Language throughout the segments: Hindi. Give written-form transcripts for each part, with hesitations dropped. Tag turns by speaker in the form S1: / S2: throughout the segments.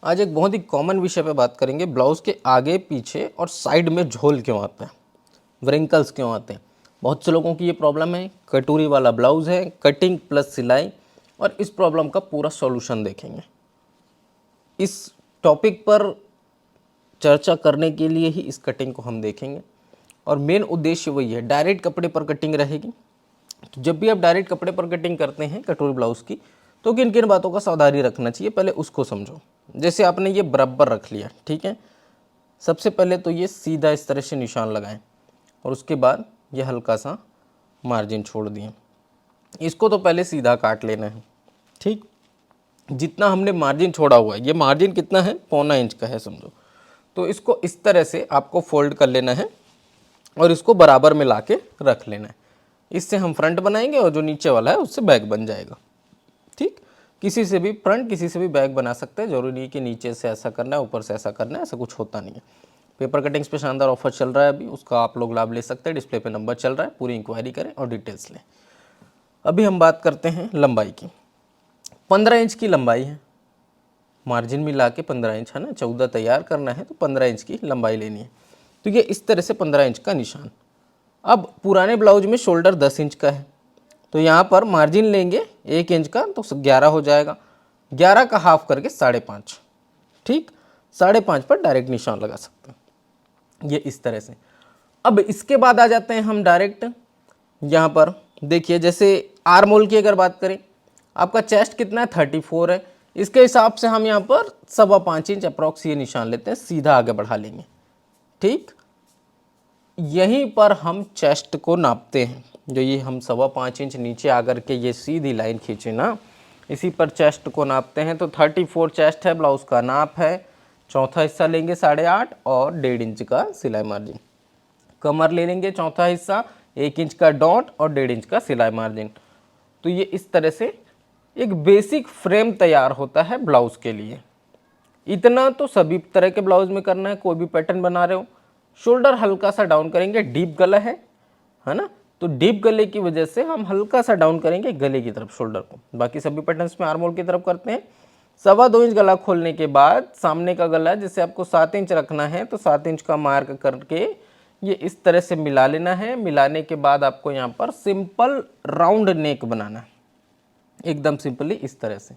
S1: आज एक बहुत ही कॉमन विषय पे बात करेंगे, ब्लाउज़ के आगे पीछे और साइड में झोल क्यों आता है, व्रिंकल्स क्यों आते हैं। बहुत से लोगों की ये प्रॉब्लम है। कटोरी वाला ब्लाउज़ है, कटिंग प्लस सिलाई, और इस प्रॉब्लम का पूरा सॉल्यूशन देखेंगे। इस टॉपिक पर चर्चा करने के लिए ही इस कटिंग को हम देखेंगे, और मेन उद्देश्य वही है, डायरेक्ट कपड़े पर कटिंग रहेगी। तो जब भी आप डायरेक्ट कपड़े पर कटिंग करते हैं कटोरी ब्लाउज़ की, तो किन किन बातों का सावधानी रखना चाहिए, पहले उसको समझो। जैसे आपने ये बराबर रख लिया, ठीक है। सबसे पहले तो ये सीधा इस तरह से निशान लगाएं, और उसके बाद ये हल्का सा मार्जिन छोड़ दिए। इसको तो पहले सीधा काट लेना है, ठीक। जितना हमने मार्जिन छोड़ा हुआ है, ये मार्जिन कितना है, 1.25 इंच का है समझो। तो इसको इस तरह से आपको फोल्ड कर लेना है और इसको बराबर में ला के रख लेना है। इससे हम फ्रंट बनाएंगे और जो नीचे वाला है उससे बैक बन जाएगा, ठीक। किसी से भी फ्रंट, किसी से भी बैक बना सकते हैं। जरूरी नहीं कि नीचे से ऐसा करना है, ऊपर से ऐसा करना है, ऐसा कुछ होता नहीं है। पेपर कटिंग्स पे शानदार ऑफर चल रहा है अभी, उसका आप लोग लाभ ले सकते हैं। डिस्प्ले पे नंबर चल रहा है, पूरी इंक्वायरी करें और डिटेल्स लें। अभी हम बात करते हैं लंबाई की। 15 इंच की लंबाई है, मार्जिन मिला के 15 इंच है ना, 14 तैयार करना है तो 15 इंच की लंबाई लेनी है। तो ये इस तरह से 15 इंच का निशान। अब पुराने ब्लाउज में शोल्डर 10 इंच का है, तो यहाँ पर मार्जिन लेंगे 1 इंच का, तो 11 हो जाएगा। 11 का हाफ करके 5.5, ठीक। 5.5 पर डायरेक्ट निशान लगा सकते हैं, ये इस तरह से। अब इसके बाद आ जाते हैं हम डायरेक्ट यहाँ पर। देखिए, जैसे आर्म होल की अगर बात करें, आपका चेस्ट कितना है, 34 है। इसके हिसाब से हम यहाँ पर 5.25 इंच अप्रॉक्स ये निशान लेते हैं, सीधा आगे बढ़ा लेंगे, ठीक। यहीं पर हम चेस्ट को नापते हैं। जो ये हम 5.25 इंच नीचे आकर के ये सीधी लाइन खींचे ना, इसी पर चेस्ट को नापते हैं। तो 34 चेस्ट है, ब्लाउज का नाप है। चौथा हिस्सा लेंगे 8.5 और 1.5 इंच का सिलाई मार्जिन। कमर ले लेंगे चौथा हिस्सा, 1 इंच का डॉट और 1.5 इंच का सिलाई मार्जिन। तो ये इस तरह से एक बेसिक फ्रेम तैयार होता है ब्लाउज के लिए। इतना तो सभी तरह के ब्लाउज में करना है, कोई भी पैटर्न बना रहे हो। शोल्डर हल्का सा डाउन करेंगे, डीप गला है ना, तो डीप गले की वजह से हम हल्का सा डाउन करेंगे गले की तरफ शोल्डर को। बाकी सभी पैटर्न्स में आर्म होल की तरफ करते हैं। 2.25 इंच गला खोलने के बाद सामने का गला जैसे आपको 7 इंच रखना है, तो 7 इंच का मार्क करके ये इस तरह से मिला लेना है। मिलाने के बाद आपको यहाँ पर सिंपल राउंड नेक बनाना है, एकदम सिंपली इस तरह से।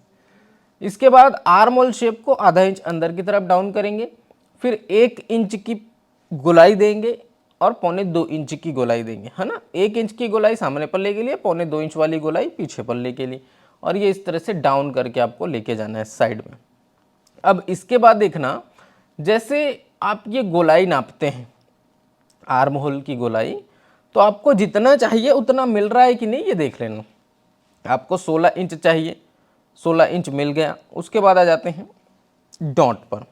S1: इसके बाद आर्म होल शेप को आधा इंच अंदर की तरफ डाउन करेंगे, फिर 1 इंच की गोलाई देंगे और 1.25 इंच की गोलाई देंगे, है ना। 1 इंच की गोलाई सामने पल्ले के लिए, 1.25 इंच वाली गोलाई पीछे पल्ले के लिए, और ये इस तरह से डाउन करके आपको लेके जाना है साइड में। अब इसके बाद देखना, जैसे आप ये गोलाई नापते हैं आर्म होल की गोलाई, तो आपको जितना चाहिए उतना मिल रहा है कि नहीं, ये देख लेना। आपको 16 इंच चाहिए, 16 इंच मिल गया। उसके बाद आ जाते हैं डॉट पर।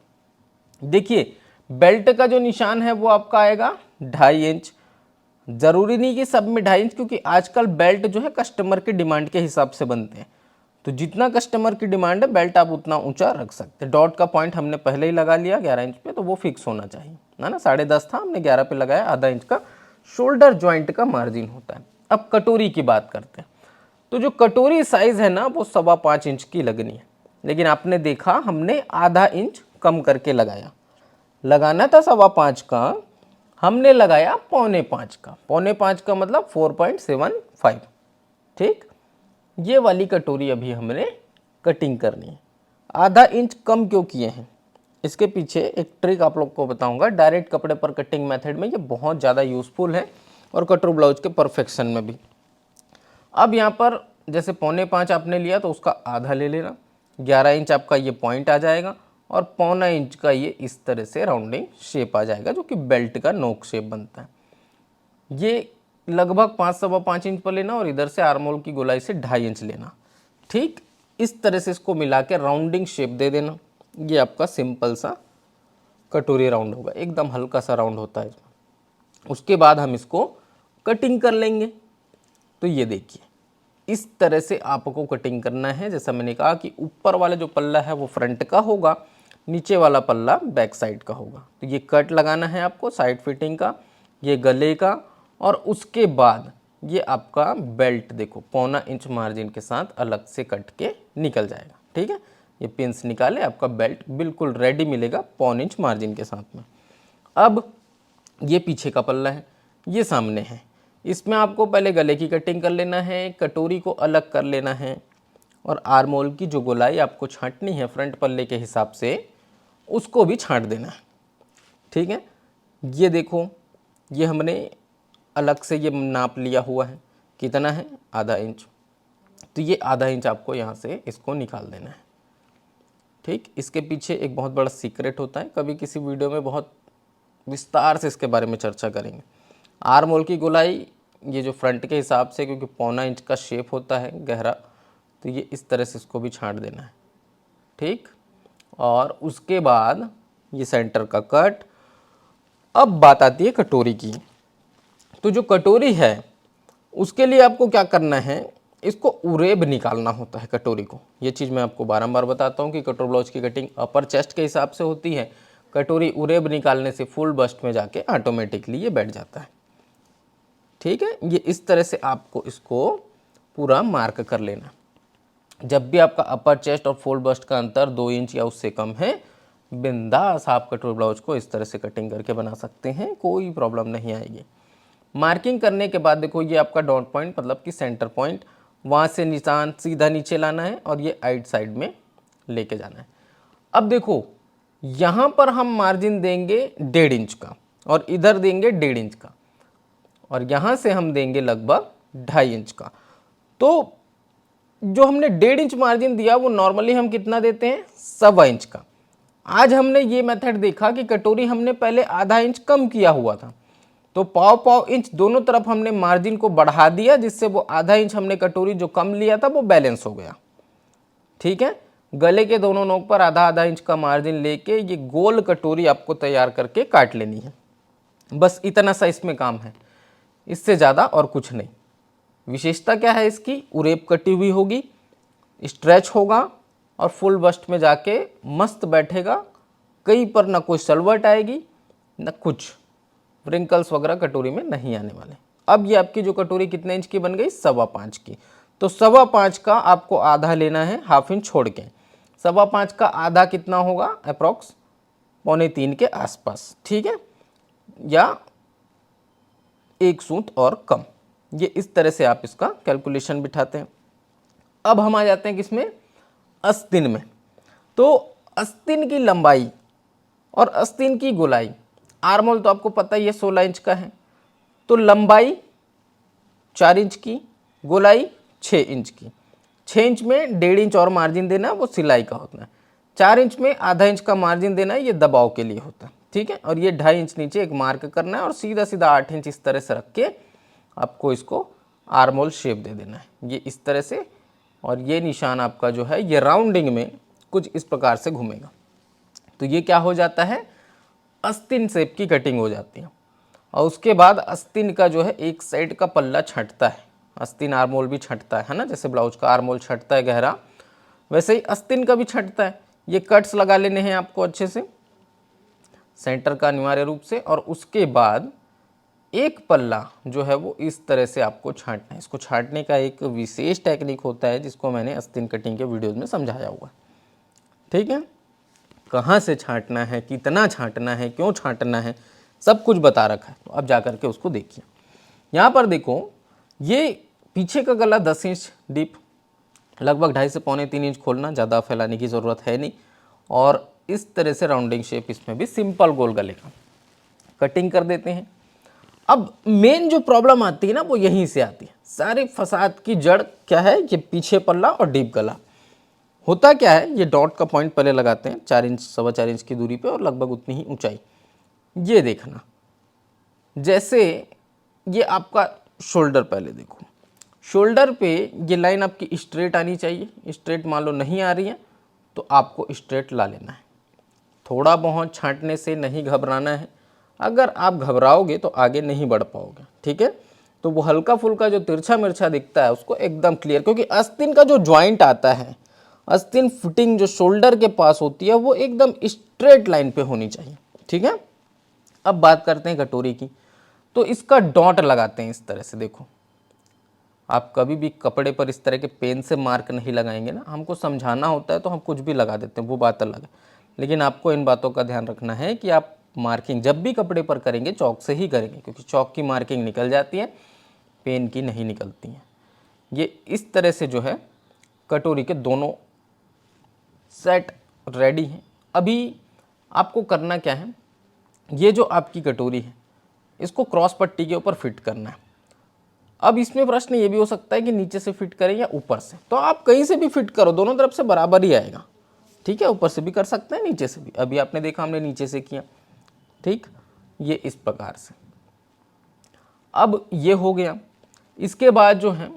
S1: देखिए, बेल्ट का जो निशान है वो आपका आएगा 2.5 इंच। जरूरी नहीं कि सब में 2.5 इंच, क्योंकि आजकल बेल्ट जो है कस्टमर की डिमांड के हिसाब से बनते हैं। तो जितना कस्टमर की डिमांड है बेल्ट आप उतना ऊंचा रख सकते हैं। डॉट का पॉइंट हमने पहले ही लगा लिया 11 इंच पे, तो वो फिक्स होना चाहिए, है ना। 10.5 था, हमने 11 पे लगाया। आधा इंच का शोल्डर ज्वाइंट का मार्जिन होता है। अब कटोरी की बात करते हैं, तो जो कटोरी साइज है ना वो 5.25 इंच की लगनी है, लेकिन आपने देखा हमने आधा इंच कम करके लगाया। लगाना था 5.25 का, हमने लगाया 4.25 का। 4.25 का मतलब 4.75, ठीक। ये वाली कटोरी अभी हमने कटिंग करनी है। आधा इंच कम क्यों किए हैं, इसके पीछे एक ट्रिक आप लोग को बताऊंगा। डायरेक्ट कपड़े पर कटिंग मेथड में ये बहुत ज़्यादा यूजफुल है, और कटोरी ब्लाउज के परफेक्शन में भी। अब यहाँ पर जैसे 4.25 आपने लिया तो उसका आधा ले लेना, 11 इंच आपका ये पॉइंट आ जाएगा, और 1.25 इंच का ये इस तरह से राउंडिंग शेप आ जाएगा, जो कि बेल्ट का नोक शेप बनता है। ये लगभग 5.25 इंच पर लेना, और इधर से आर्म होल की गोलाई से 2.5 इंच लेना, ठीक। इस तरह से इसको मिला के राउंडिंग शेप दे देना। ये आपका सिंपल सा कटोरी राउंड होगा, एकदम हल्का सा राउंड होता है इसमें। उसके बाद हम इसको कटिंग कर लेंगे। तो ये देखिए, इस तरह से आपको कटिंग करना है। जैसा मैंने कहा कि ऊपर वाला जो पल्ला है वो फ्रंट का होगा, नीचे वाला पल्ला बैक साइड का होगा। तो ये कट लगाना है आपको साइड फिटिंग का, ये गले का, और उसके बाद ये आपका बेल्ट देखो 1.25 इंच मार्जिन के साथ अलग से कट के निकल जाएगा, ठीक है। ये पिंस निकाले, आपका बेल्ट बिल्कुल रेडी मिलेगा पौन इंच मार्जिन के साथ में। अब ये पीछे का पल्ला है, ये सामने है। इसमें आपको पहले गले की कटिंग कर लेना है, कटोरी को अलग कर लेना है और आर्म होल की जो गोलाई आपको छांटनी है फ्रंट पल्ले के हिसाब से, उसको भी छांट देना है। ठीक है, ये देखो, ये हमने अलग से ये नाप लिया हुआ है, कितना है, आधा इंच। तो ये आधा इंच आपको यहाँ से इसको निकाल देना है। ठीक, इसके पीछे एक बहुत बड़ा सीक्रेट होता है, कभी किसी वीडियो में बहुत विस्तार से इसके बारे में चर्चा करेंगे। आर्म होल की गोलाई ये जो फ्रंट के हिसाब से, क्योंकि पौना इंच का शेप होता है गहरा, तो ये इस तरह से इसको भी छांट देना है। ठीक, और उसके बाद ये सेंटर का कट। अब बात आती है कटोरी की। तो जो कटोरी है उसके लिए आपको क्या करना है, इसको उरेब निकालना होता है कटोरी को। ये चीज़ मैं आपको बारंबार बताता हूँ कि कटोरी ब्लाउज की कटिंग अपर चेस्ट के हिसाब से होती है। कटोरी उरेब निकालने से फुल बस्ट में जाके ऑटोमेटिकली ये बैठ जाता है। ठीक है, ये इस तरह से आपको इसको पूरा मार्क कर लेना। जब भी आपका अपर चेस्ट और फुल बस्ट का अंतर 2 इंच या उससे कम है, बिंदास आप कटोरी ब्लाउज को इस तरह से कटिंग करके बना सकते हैं, कोई प्रॉब्लम नहीं आएगी। मार्किंग करने के बाद देखो, ये आपका डॉट पॉइंट मतलब कि सेंटर पॉइंट, वहाँ से निशान सीधा नीचे लाना है और ये आइट साइड में लेके जाना है। अब देखो, यहाँ पर हम मार्जिन देंगे 1.5 इंच का और इधर देंगे 1.5 इंच का और यहाँ से हम देंगे लगभग 2.5 इंच का। तो जो हमने 1.5 इंच मार्जिन दिया वो नॉर्मली हम कितना देते हैं, 1.25 इंच का। आज हमने ये मेथड देखा कि कटोरी हमने पहले आधा इंच कम किया हुआ था, तो पाव इंच दोनों तरफ हमने मार्जिन को बढ़ा दिया, जिससे वो आधा इंच हमने कटोरी जो कम लिया था वो बैलेंस हो गया। ठीक है, गले के दोनों नोक पर आधा आधा इंच का मार्जिन लेके ये गोल कटोरी आपको तैयार करके काट लेनी है। बस इतना सा इसमें काम है, इससे ज़्यादा और कुछ नहीं। विशेषता क्या है इसकी, उरेब कटी हुई होगी, स्ट्रेच होगा और फुल बस्ट में जाके मस्त बैठेगा। कहीं पर ना कोई सलवट आएगी ना कुछ, रिंकल्स वगैरह कटोरी में नहीं आने वाले। अब ये आपकी जो कटोरी कितने इंच की बन गई, 5.25 की। तो 5.25 का आपको आधा लेना है, हाफ इंच छोड़ के। 5.25 का आधा कितना होगा, अप्रॉक्स 2.25 के आसपास। ठीक है, या 1 सूत और कम। ये इस तरह से आप इसका कैलकुलेशन बिठाते हैं। अब हम आ जाते हैं किसमें, आस्तीन में। तो आस्तीन की लंबाई और आस्तीन की गोलाई, आर्म होल तो आपको पता ही है 16 इंच का है, तो लंबाई 4 इंच की, गोलाई 6 इंच की। 6 इंच में 1.5 इंच और मार्जिन देना, वो सिलाई का होता है। 4 इंच में आधा इंच का मार्जिन देना, ये दबाव के लिए होता है। ठीक है, और ये 2.5 इंच नीचे एक मार्क करना है और सीधा सीधा 8 इंच इस तरह से रख के आपको इसको आर्म होल शेप दे देना है, ये इस तरह से। और ये निशान आपका जो है ये राउंडिंग में कुछ इस प्रकार से घूमेगा। तो ये क्या हो जाता है, आस्तीन शेप की कटिंग हो जाती है। और उसके बाद आस्तीन का जो है एक साइड का पल्ला छंटता है, आस्तीन आर्म होल भी छंटता है ना, जैसे ब्लाउज का आर्म होल छंटता है गहरा, वैसे ही आस्तीन का भी छंटता है। ये कट्स लगा लेने हैं आपको अच्छे से, सेंटर का अनिवार्य रूप से। और उसके बाद एक पल्ला जो है वो इस तरह से आपको छांटना है। इसको छांटने का एक विशेष टेक्निक होता है, जिसको मैंने आस्तीन कटिंग के वीडियोज़ में समझाया हुआ है। ठीक है, कहाँ से छांटना है, कितना छांटना है, क्यों छांटना है, सब कुछ बता रखा है। तो अब जा करके उसको देखिए। यहाँ पर देखो, ये पीछे का गला 10 इंच डीप, लगभग 2.5 से 2.25 इंच खोलना, ज़्यादा फैलाने की ज़रूरत है नहीं। और इस तरह से राउंडिंग शेप इसमें भी सिंपल गोल गले का कटिंग कर देते हैं। अब मेन जो प्रॉब्लम आती है ना, वो यहीं से आती है। सारे फसाद की जड़ क्या है, ये पीछे पल्ला और डीप गला। होता क्या है, ये डॉट का पॉइंट पहले लगाते हैं 4 इंच 4.25 इंच की दूरी पे और लगभग उतनी ही ऊंचाई। ये देखना, जैसे ये आपका शोल्डर, पहले देखो शोल्डर पे ये लाइन आपकी स्ट्रेट आनी चाहिए। स्ट्रेट मान लो नहीं आ रही है तो आपको स्ट्रेट ला लेना है। थोड़ा बहुत छांटने से नहीं घबराना है, अगर आप घबराओगे तो आगे नहीं बढ़ पाओगे। ठीक है, तो वो हल्का फुल्का जो तिरछा मिर्छा दिखता है उसको एकदम क्लियर, क्योंकि आस्तीन का जो ज्वाइंट आता है, आस्तीन फिटिंग जो शोल्डर के पास होती है, वो एकदम स्ट्रेट लाइन पे होनी चाहिए। ठीक है, अब बात करते हैं कटोरी की। तो इसका डॉट लगाते हैं इस तरह से, देखो आप कभी भी कपड़े पर इस तरह के पेन से मार्क नहीं लगाएंगे ना, हमको समझाना होता है तो हम कुछ भी लगा देते हैं, वो बात अलग है। लेकिन आपको इन बातों का ध्यान रखना है कि आप मार्किंग जब भी कपड़े पर करेंगे चौक से ही करेंगे, क्योंकि चौक की मार्किंग निकल जाती है, पेन की नहीं निकलती है। ये इस तरह से जो है कटोरी के दोनों सेट रेडी हैं। अभी आपको करना क्या है, ये जो आपकी कटोरी है इसको क्रॉस पट्टी के ऊपर फिट करना है। अब इसमें प्रश्न ये भी हो सकता है कि नीचे से फिट करें या ऊपर से, तो आप कहीं से भी फिट करो, दोनों तरफ से बराबर ही आएगा। ठीक है, ऊपर से भी कर सकते हैं, नीचे से भी। अभी आपने देखा हमने नीचे से किया, ठीक, ये इस प्रकार से। अब ये हो गया। इसके बाद जो है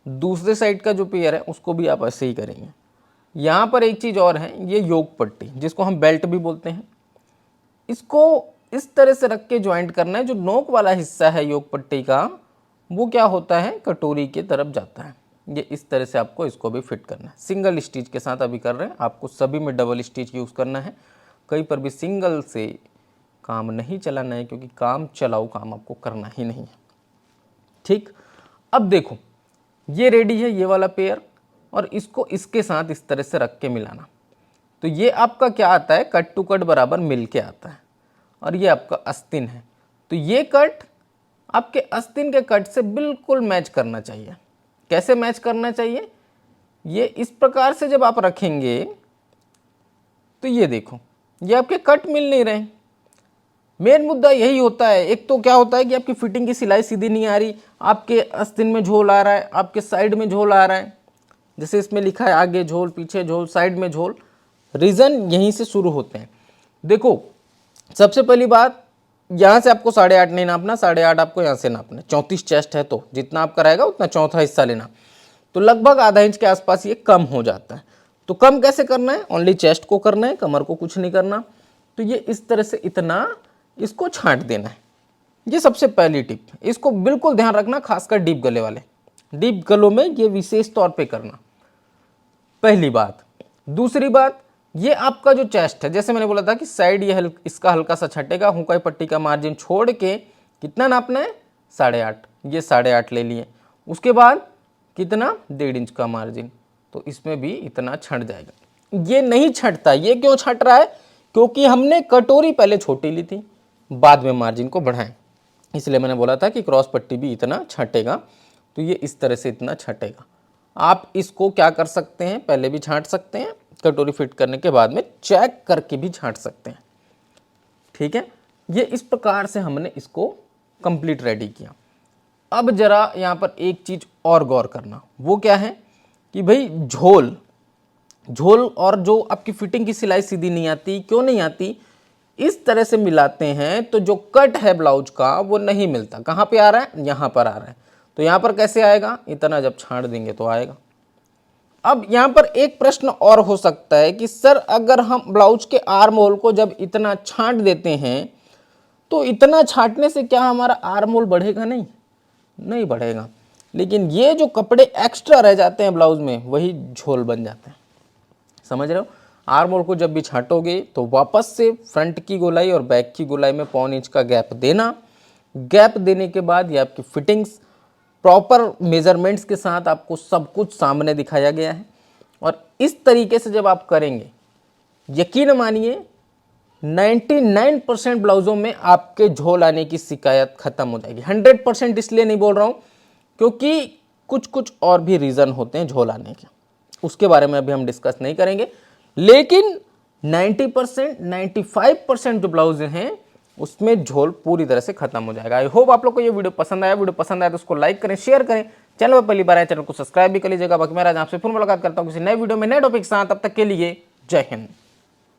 S1: दूसरे साइड का जो पेयर है उसको भी आप ऐसे ही करेंगे। यहाँ पर एक चीज़ और है, ये योक पट्टी जिसको हम बेल्ट भी बोलते हैं, इसको इस तरह से रख के ज्वाइंट करना है। जो नोक वाला हिस्सा है योक पट्टी का वो क्या होता है, कटोरी की तरफ जाता है। ये इस तरह से आपको इसको भी फिट करना है। सिंगल स्टिच के साथ अभी कर रहे हैं, आपको सभी में डबल स्टिच यूज़ करना है। कहीं पर भी सिंगल से काम नहीं चलाना है, क्योंकि काम चलाऊ काम आपको करना ही नहीं है। ठीक, अब देखो ये रेडी है ये वाला पेयर, और इसको इसके साथ इस तरह से रख के मिलाना। तो ये आपका क्या आता है, कट टू कट बराबर मिल के आता है। और ये आपका आस्तीन है, तो ये कट आपके आस्तीन के कट से बिल्कुल मैच करना चाहिए। कैसे मैच करना चाहिए, ये इस प्रकार से जब आप रखेंगे तो ये देखो ये आपके कट मिल नहीं रहे। मेन मुद्दा यही होता है। एक तो क्या होता है कि आपकी फिटिंग की सिलाई सीधी नहीं आ रही, आपके आस्तीन में झोल आ रहा है, आपके साइड में झोल आ रहा है, जैसे इसमें लिखा है आगे झोल, पीछे झोल, साइड में झोल। रीज़न यहीं से शुरू होते हैं। देखो सबसे पहली बात, यहाँ से आपको 8.5 नहीं नापना, 8.5 आपको यहाँ से नापना। 34 चेस्ट है तो जितना आपका रहेगा उतना चौथा हिस्सा लेना, तो लगभग आधा इंच के आसपास ये कम हो जाता है। तो कम कैसे करना है, ओनली चेस्ट को करना है, कमर को कुछ नहीं करना। तो ये इस तरह से इतना इसको छांट देना है। ये सबसे पहली टिप, इसको बिल्कुल ध्यान रखना, खासकर डीप गले वाले, डीप गलों में ये विशेष तौर पे करना, पहली बात। दूसरी बात, ये आपका जो चेस्ट है, जैसे मैंने बोला था कि साइड ये इसका हल्का सा छटेगा, हुकाई पट्टी का मार्जिन छोड़ के कितना नापना है, 8.5। ये 8.5 ले लिए। उसके बाद कितना, 1.5 इंच का मार्जिन, तो इसमें भी इतना छट जाएगा। ये नहीं छटता, ये क्यों छट रहा है, क्योंकि हमने कटोरी पहले छोटी ली थी, बाद में मार्जिन को बढ़ाएं, इसलिए मैंने बोला था कि क्रॉस पट्टी भी इतना छटेगा। तो ये इस तरह से इतना छटेगा। आप इसको क्या कर सकते हैं, पहले भी छांट सकते हैं, कटोरी फिट करने के बाद में चेक करके भी छांट सकते हैं। ठीक है, ये इस प्रकार से हमने इसको कंप्लीट रेडी किया। अब जरा यहाँ पर एक चीज़ और गौर करना, वो क्या है कि भाई झोल और जो आपकी फिटिंग की सिलाई सीधी नहीं आती, क्यों नहीं आती, इस तरह से मिलाते हैं तो जो कट है ब्लाउज का वो नहीं मिलता। कहाँ पे आ रहा है, यहाँ पर आ रहा है। तो यहाँ पर कैसे आएगा, इतना जब छांट देंगे तो आएगा। अब यहाँ पर एक प्रश्न और हो सकता है कि सर अगर हम ब्लाउज के आर्म होल को जब इतना छांट देते हैं तो इतना छांटने से क्या हमारा आर्म होल बढ़ेगा, नहीं बढ़ेगा। लेकिन ये जो कपड़े एक्स्ट्रा रह जाते हैं ब्लाउज में वही झोल बन जाते हैं। समझ रहे हो, आर्म होल को जब भी छांटोगे तो वापस से फ्रंट की गोलाई और बैक की गोलाई में 1.25 इंच का गैप देना। गैप देने के बाद ये आपकी फिटिंग्स प्रॉपर मेजरमेंट्स के साथ आपको सब कुछ सामने दिखाया गया है। और इस तरीके से जब आप करेंगे, यकीन मानिए 99% ब्लाउजों में आपके झोल आने की शिकायत खत्म हो जाएगी। 100% इसलिए नहीं बोल रहा हूँ क्योंकि कुछ और भी रीज़न होते हैं झोल आने के, उसके बारे में अभी हम डिस्कस नहीं करेंगे। लेकिन 90% 95% जो ब्लाउज हैं उसमें झोल पूरी तरह से खत्म हो जाएगा। आई होप आप लोग को ये वीडियो पसंद आया। वीडियो पसंद आया तो उसको लाइक करें, शेयर करें। चैनल पर पहली बार आए चैनल को सब्सक्राइब भी कर लीजिएगा। बाकी मैं आज आपसे फिर मुलाकात करता हूँ किसी नए वीडियो में नए टॉपिक के साथ। तब तक के लिए जय हिंद।